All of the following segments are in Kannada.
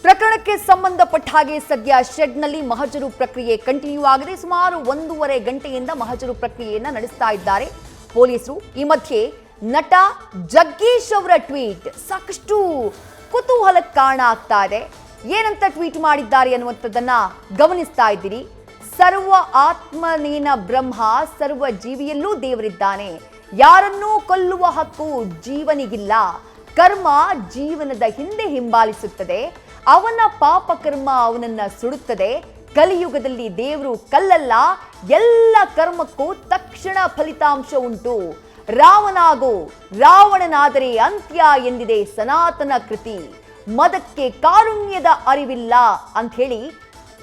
ಪ್ರಕರಣಕ್ಕೆ ಸಂಬಂಧಪಟ್ಟ ಹಾಗೆ ಸದ್ಯ ಶೆಡ್ನಲ್ಲಿ ಮಹಜರು ಪ್ರಕ್ರಿಯೆ ಕಂಟಿನ್ಯೂ ಆಗಿದೆ. ಸುಮಾರು 1.5 ಗಂಟೆಯಿಂದ ಮಹಜರು ಪ್ರಕ್ರಿಯೆಯನ್ನ ನಡೆಸ್ತಾ ಇದ್ದಾರೆ ಪೊಲೀಸರು. ಈ ಮಧ್ಯೆ ನಟ ಜಗ್ಗೇಶ್ ಅವರ ಟ್ವೀಟ್ ಸಾಕಷ್ಟು ಕುತೂಹಲಕ್ಕೆ ಕಾರಣ ಆಗ್ತಾ ಇದೆ. ಏನಂತ ಟ್ವೀಟ್ ಮಾಡಿದ್ದಾರೆ ಅನ್ನುವಂಥದ್ದನ್ನ ಗಮನಿಸ್ತಾ ಇದ್ದೀರಿ. ಸರ್ವ ಆತ್ಮನೇನ ಬ್ರಹ್ಮ, ಸರ್ವ ಜೀವಿಯಲ್ಲೂ ದೇವರಿದ್ದಾನೆ. ಯಾರನ್ನೂ ಕೊಲ್ಲುವ ಹಕ್ಕು ಜೀವನಿಗಿಲ್ಲ. ಕರ್ಮ ಜೀವನದ ಹಿಂದೆ ಹಿಂಬಾಲಿಸುತ್ತದೆ. ಅವನ ಪಾಪ ಕರ್ಮ ಅವನನ್ನ ಸುಡುತ್ತದೆ. ಕಲಿಯುಗದಲ್ಲಿ ದೇವರು ಕಲ್ಲಲ್ಲ, ಎಲ್ಲ ಕರ್ಮಕ್ಕೂ ತಕ್ಷಣ ಫಲಿತಾಂಶ ಉಂಟು. ರಾವಣಾಗೋ, ರಾವಣನಾದರೆ ಅಂತ್ಯ ಎಂದಿದೆ ಸನಾತನ ಕೃತಿ. ಮದಕ್ಕೆ ಕಾರುಣ್ಯದ ಅರಿವಿಲ್ಲ ಅಂತ ಹೇಳಿ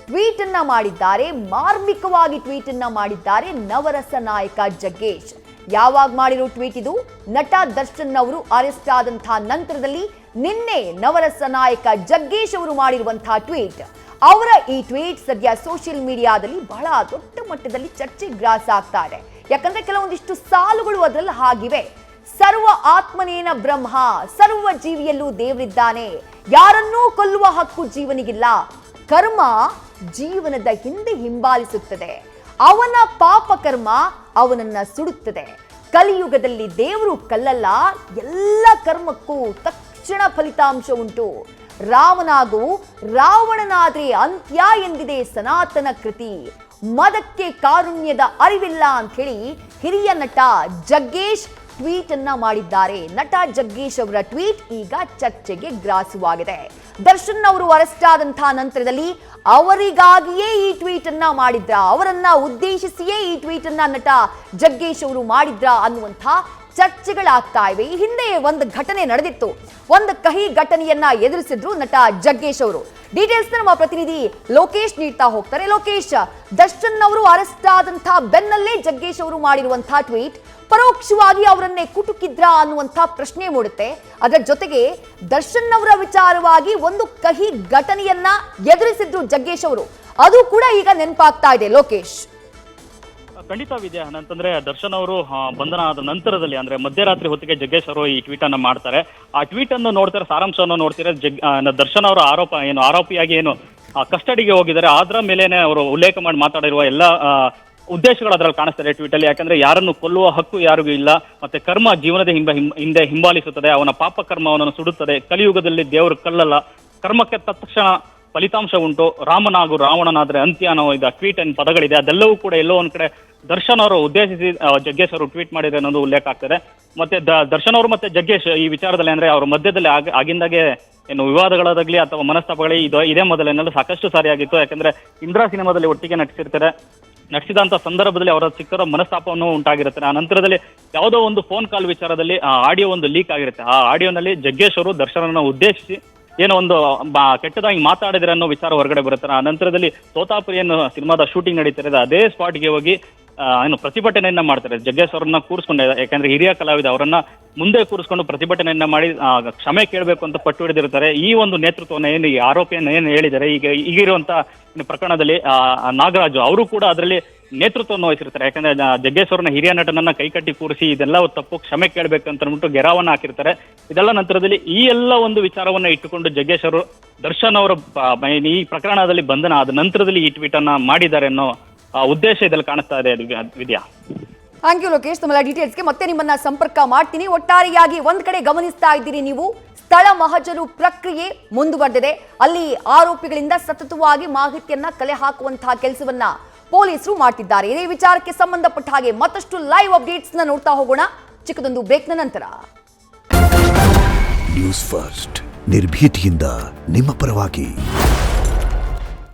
ಟ್ವೀಟ್ ಅನ್ನ ಮಾಡಿದ್ದಾರೆ. ಮಾರ್ಮಿಕವಾಗಿ ಟ್ವೀಟ್ ಅನ್ನ ಮಾಡಿದ್ದಾರೆ ನವರಸ ನಾಯಕ ಜಗ್ಗೇಶ್. ಯಾವಾಗ ಮಾಡಿರೋ ಟ್ವೀಟ್ ಇದು? ನಟ ದರ್ಶನ್ ಅವರು ಅರೆಸ್ಟ್ ಆದಂತಹ ನಂತರದಲ್ಲಿ ನಿನ್ನೆ ನವರಸ ನಾಯಕ ಜಗ್ಗೇಶ್ ಅವರು ಮಾಡಿರುವಂತಹ ಟ್ವೀಟ್. ಅವರ ಈ ಟ್ವೀಟ್ ಸದ್ಯ ಸೋಷಿಯಲ್ ಮೀಡಿಯಾದಲ್ಲಿ ಬಹಳ ದೊಡ್ಡ ಮಟ್ಟದಲ್ಲಿ ಚರ್ಚೆಗೆ ಗ್ರಾಸ ಆಗ್ತಾ ಇದೆ. ಯಾಕಂದ್ರೆ ಕೆಲವೊಂದಿಷ್ಟು ಸಾಲುಗಳು ಅದರಲ್ಲಿ ಹಾಗಿವೆ. ಸರ್ವ ಆತ್ಮನೇನ ಬ್ರಹ್ಮ, ಸರ್ವ ಜೀವಿಯಲ್ಲೂ ದೇವರಿದ್ದಾನೆ. ಯಾರನ್ನೂ ಕೊಲ್ಲುವ ಹಕ್ಕು ಜೀವನಿಗಿಲ್ಲ. ಕರ್ಮ ಜೀವನದ ಹಿಂದೆ ಹಿಂಬಾಲಿಸುತ್ತದೆ. ಅವನ ಪಾಪ ಕರ್ಮ ಅವನನ್ನ ಸುಡುತ್ತದೆ. ಕಲಿಯುಗದಲ್ಲಿ ದೇವರು ಕಲ್ಲಲ್ಲ, ಎಲ್ಲ ಕರ್ಮಕ್ಕೂ ತಕ್ಷಣ ಫಲಿತಾಂಶ ಉಂಟು. ರಾವಣಾಗು, ರಾವಣನಾದ್ರೆ ಅಂತ್ಯ ಎಂದಿದೆ ಸನಾತನ ಕೃತಿ. ಮದಕ್ಕೆ ಕಾರುಣ್ಯದ ಅರಿವಿಲ್ಲ ಅಂತ ಹೇಳಿ ಹಿರಿಯ ನಟ ಜಗ್ಗೇಶ್ ಟ್ವೀಟ್ ಅನ್ನ ಮಾಡಿದ್ದಾರೆ. ನಟ ಜಗ್ಗೇಶ್ ಅವರ ಟ್ವೀಟ್ ಈಗ ಚರ್ಚೆಗೆ ಗ್ರಾಸವಾಗಿದೆ. ದರ್ಶನ್ ಅವರು ಅರೆಸ್ಟ್ ಆದಂತಹ ನಂತರದಲ್ಲಿ ಅವರಿಗಾಗಿಯೇ ಈ ಟ್ವೀಟ್ ಅನ್ನ ಮಾಡಿದ್ರ, ಅವರನ್ನ ಉದ್ದೇಶಿಸಿಯೇ ಈ ಟ್ವೀಟ್ ಅನ್ನ ನಟ ಜಗ್ಗೇಶ್ ಅವರು ಮಾಡಿದ್ರ ಅನ್ನುವಂಥ ಚರ್ಚೆಗಳಾಗ್ತಾ ಇವೆ. ಈ ಹಿಂದೆ ಒಂದು ಘಟನೆ ನಡೆದಿತ್ತು. ಒಂದು ಕಹಿ ಘಟನೆಯನ್ನ ಎದುರಿಸಿದ್ರು ನಟ ಜಗ್ಗೇಶ್ ಅವರು. ಡೀಟೇಲ್ಸ್ ನಮ್ಮ ಪ್ರತಿನಿಧಿ ಲೋಕೇಶ್ ನೀಡ್ತಾ ಹೋಗ್ತಾರೆ. ಲೋಕೇಶ್, ದರ್ಶನ್ ಅವರು ಅರೆಸ್ಟ್ ಆದಂತಹ ಬೆನ್ನಲ್ಲೇ ಜಗ್ಗೇಶ್ ಅವರು ಮಾಡಿರುವಂತಹ ಟ್ವೀಟ್ ಪರೋಕ್ಷವಾಗಿ ಅವರನ್ನೇ ಕುಟುಕಿದ್ರ ಅನ್ನುವಂಥ ಪ್ರಶ್ನೆ ಮೂಡುತ್ತೆ. ಅದರ ಜೊತೆಗೆ ದರ್ಶನ್ ಅವರ ವಿಚಾರವಾಗಿ ಒಂದು ಕಹಿ ಘಟನೆಯನ್ನ ಎದುರಿಸಿದ್ರು ಜಗ್ಗೇಶ್ ಅವರು. ಅದು ಕೂಡ ಈಗ ನೆನಪಾಗ್ತಾ ಇದೆ. ಲೋಕೇಶ್, ಖಂಡಿತ ವಿದ್ಯಾ. ಅಂತಂದ್ರೆ ದರ್ಶನ್ ಅವರು ಬಂಧನ ಆದ ನಂತರದಲ್ಲಿ ಅಂದ್ರೆ ಮಧ್ಯರಾತ್ರಿ ಹೊತ್ತಿಗೆ ಜಗ್ಗೇಶ್ ಅವರು ಈ ಟ್ವೀಟ್ ಅನ್ನ ಮಾಡ್ತಾರೆ. ಆ ಟ್ವೀಟ್ ಅನ್ನು ನೋಡ್ತಾರೆ, ಸಾರಾಂಶವನ್ನು ನೋಡ್ತಾರೆ. ದರ್ಶನ್ ಅವರ ಆರೋಪಿಯಾಗಿ ಏನು ಕಸ್ಟಡಿಗೆ ಹೋಗಿದ್ದಾರೆ ಅದರ ಮೇಲೇನೆ ಅವರು ಉಲ್ಲೇಖ ಮಾಡಿ ಮಾತಾಡಿರುವ ಎಲ್ಲ ಉದ್ದೇಶಗಳು ಅದರಲ್ಲಿ ಕಾಣಿಸ್ತಾರೆ ಟ್ವೀಟ್ ಅಲ್ಲಿ. ಯಾಕಂದ್ರೆ ಯಾರನ್ನು ಕೊಲ್ಲುವ ಹಕ್ಕು ಯಾರಿಗೂ ಇಲ್ಲ, ಮತ್ತೆ ಕರ್ಮ ಜೀವನದ ಹಿಂದೆ ಹಿಂಬಾಲಿಸುತ್ತದೆ. ಅವನ ಪಾಪ ಕರ್ಮ ಅವನನ್ನು ಸುಡುತ್ತದೆ. ಕಲಿಯುಗದಲ್ಲಿ ದೇವರು ಕಲ್ಲಲ್ಲ, ಕರ್ಮಕ್ಕೆ ತಕ್ಷಣ ಫಲಿತಾಂಶ ಉಂಟು. ರಾಮನಾಗು, ರಾವಣನಾದ್ರೆ ಅಂತ್ಯ ಅನ್ನೋ ಇದು ಟ್ವೀಟ್ ಅನ್ ಪದಗಳಿದೆ. ಅದೆಲ್ಲವೂ ಕೂಡ ಎಲ್ಲೋ ಒಂದ್ ಕಡೆ ದರ್ಶನ್ ಅವರು ಉದ್ದೇಶಿಸಿ ಜಗ್ಗೇಶ್ ಅವರು ಟ್ವೀಟ್ ಮಾಡಿದ್ರೆ ಅನ್ನೋದು ಉಲ್ಲೇಖ ಆಗ್ತದೆ. ಮತ್ತೆ ದರ್ಶನ್ ಅವರು ಮತ್ತೆ ಜಗ್ಗೇಶ್ ಈ ವಿಚಾರದಲ್ಲಿ ಅಂದ್ರೆ ಅವ್ರ ಮಧ್ಯದಲ್ಲಿ ಆಗಿಂದಾಗೆ ಏನು ವಿವಾದಗಳಾಗಲಿ ಅಥವಾ ಮನಸ್ತಾಪಗಳೇ ಇದೇ ಮೊದಲೇನೆಲ್ಲ ಸಾಕಷ್ಟು ಸಾರಿ ಆಗಿತ್ತು. ಯಾಕಂದ್ರೆ ಇಂದ್ರಾ ಸಿನಿಮಾದಲ್ಲಿ ಒಟ್ಟಿಗೆ ನಟಿಸಿದಂತ ಸಂದರ್ಭದಲ್ಲಿ ಅವರ ಸಿಕ್ಕರ ಮನಸ್ತಾಪವನ್ನು ಉಂಟಾಗಿರುತ್ತೆ. ಆ ನಂತರದಲ್ಲಿ ಯಾವುದೋ ಒಂದು ಫೋನ್ ಕಾಲ್ ವಿಚಾರದಲ್ಲಿ ಆಡಿಯೋ ಒಂದು ಲೀಕ್ ಆಗಿರುತ್ತೆ. ಆ ಆಡಿಯೋನಲ್ಲಿ ಜಗ್ಗೇಶ್ ಅವರು ದರ್ಶನನ್ನು ಉದ್ದೇಶಿಸಿ ಏನೋ ಒಂದು ಕೆಟ್ಟದಾಗಿ ಮಾತಾಡಿದ್ರೆ ಅನ್ನೋ ವಿಚಾರ ಹೊರಗಡೆ ಬರುತ್ತೆ. ಆ ನಂತರದಲ್ಲಿ ತೋತಾಪುರಿ ಅನ್ನೋ ಸಿನಿಮಾದ ಶೂಟಿಂಗ್ ನಡೀತಿರೋದು ಅದೇ ಸ್ಪಾಟ್ಗೆ ಹೋಗಿ ಏನು ಪ್ರತಿಭಟನೆಯನ್ನ ಮಾಡ್ತಾರೆ. ಜಗ್ಗೇಶ್ ಅವರನ್ನ ಕೂರಿಸ್ಕೊಂಡು, ಯಾಕಂದ್ರೆ ಹಿರಿಯ ಕಲಾವಿದ ಅವರನ್ನ ಮುಂದೆ ಕೂರಿಸ್ಕೊಂಡು ಪ್ರತಿಭಟನೆಯನ್ನ ಮಾಡಿ ಕ್ಷಮೆ ಕೇಳಬೇಕು ಅಂತ ಪಟ್ಟು ಹಿಡಿದಿರ್ತಾರೆ. ಈ ಒಂದು ನೇತೃತ್ವವನ್ನು ಏನು ಈ ಆರೋಪಿಯನ್ನು ಏನು ಹೇಳಿದ್ದಾರೆ ಈಗಿರುವಂತ ಪ್ರಕರಣದಲ್ಲಿ ನಾಗರಾಜು ಅವರು ಕೂಡ ಅದರಲ್ಲಿ ನೇತೃತ್ವವನ್ನು ವಹಿಸಿರ್ತಾರೆ. ಯಾಕಂದ್ರೆ ಜಗ್ಗೇಶ್ ಅವ್ರನ್ನ ಹಿರಿಯ ನಟನನ್ನ ಕೈಕಟ್ಟಿ ಕೂರಿಸಿ ಇದೆಲ್ಲ ತಪ್ಪು ಕ್ಷಮೆ ಕೇಳಬೇಕಂತ ಅಂದ್ಬಿಟ್ಟು ಗೆರವನ್ನ ಹಾಕಿರ್ತಾರೆ. ಇದೆಲ್ಲ ನಂತರದಲ್ಲಿ ಈ ಎಲ್ಲ ಒಂದು ವಿಚಾರವನ್ನ ಇಟ್ಟುಕೊಂಡು ಜಗ್ಗೇಶ್ ಅವರು ದರ್ಶನ್ ಅವರ ಈ ಪ್ರಕರಣದಲ್ಲಿ ಬಂಧನ ಆದ ನಂತರದಲ್ಲಿ ಈ ಟ್ವೀಟ್ ಅನ್ನ ಮಾಡಿದ್ದಾರೆ ಅನ್ನೋ ಉದ್ದೇಶ ಇದರಲ್ಲಿ ಕಾಣಿಸ್ತಾ ಇದೆ ವಿದ್ಯಾ. ಥ್ಯಾಂಕ್ ಯು ಲೋಕೇಶ್, ತಮ್ಮ ಡೀಟೇಲ್ಸ್ಗೆ ಮತ್ತೆ ನಿಮ್ಮನ್ನ ಸಂಪರ್ಕ ಮಾಡ್ತೀನಿ. ಒಟ್ಟಾರೆಯಾಗಿ ಒಂದ್ ಕಡೆ ಗಮನಿಸ್ತಾ ಇದ್ದೀರಿ ನೀವು, ಸ್ಥಳ ಮಹಜರು ಪ್ರಕ್ರಿಯೆ ಮುಂದುವರೆದಿದೆ. ಅಲ್ಲಿ ಆರೋಪಿಗಳಿಂದ ಸತತವಾಗಿ ಮಾಹಿತಿಯನ್ನ ಕಲೆ ಹಾಕುವಂತಹ ಕೆಲಸವನ್ನ ಪೊಲೀಸರು ಮಾಡ್ತಿದ್ದಾರೆ. ಇದೇ ವಿಚಾರಕ್ಕೆ ಸಂಬಂಧಪಟ್ಟ ಹಾಗೆ ಮತ್ತಷ್ಟು ಲೈವ್ ಅಪ್ಡೇಟ್ಸ್ ನೋಡ್ತಾ ಹೋಗೋಣ ಚಿಕ್ಕದೊಂದು ಬ್ರೇಕ್ನ ನಂತರ. ನ್ಯೂಸ್ ಫಸ್ಟ್, ನಿರ್ಭೀತಿಯಿಂದ ನಿಮ್ಮ ಪರವಾಗಿ.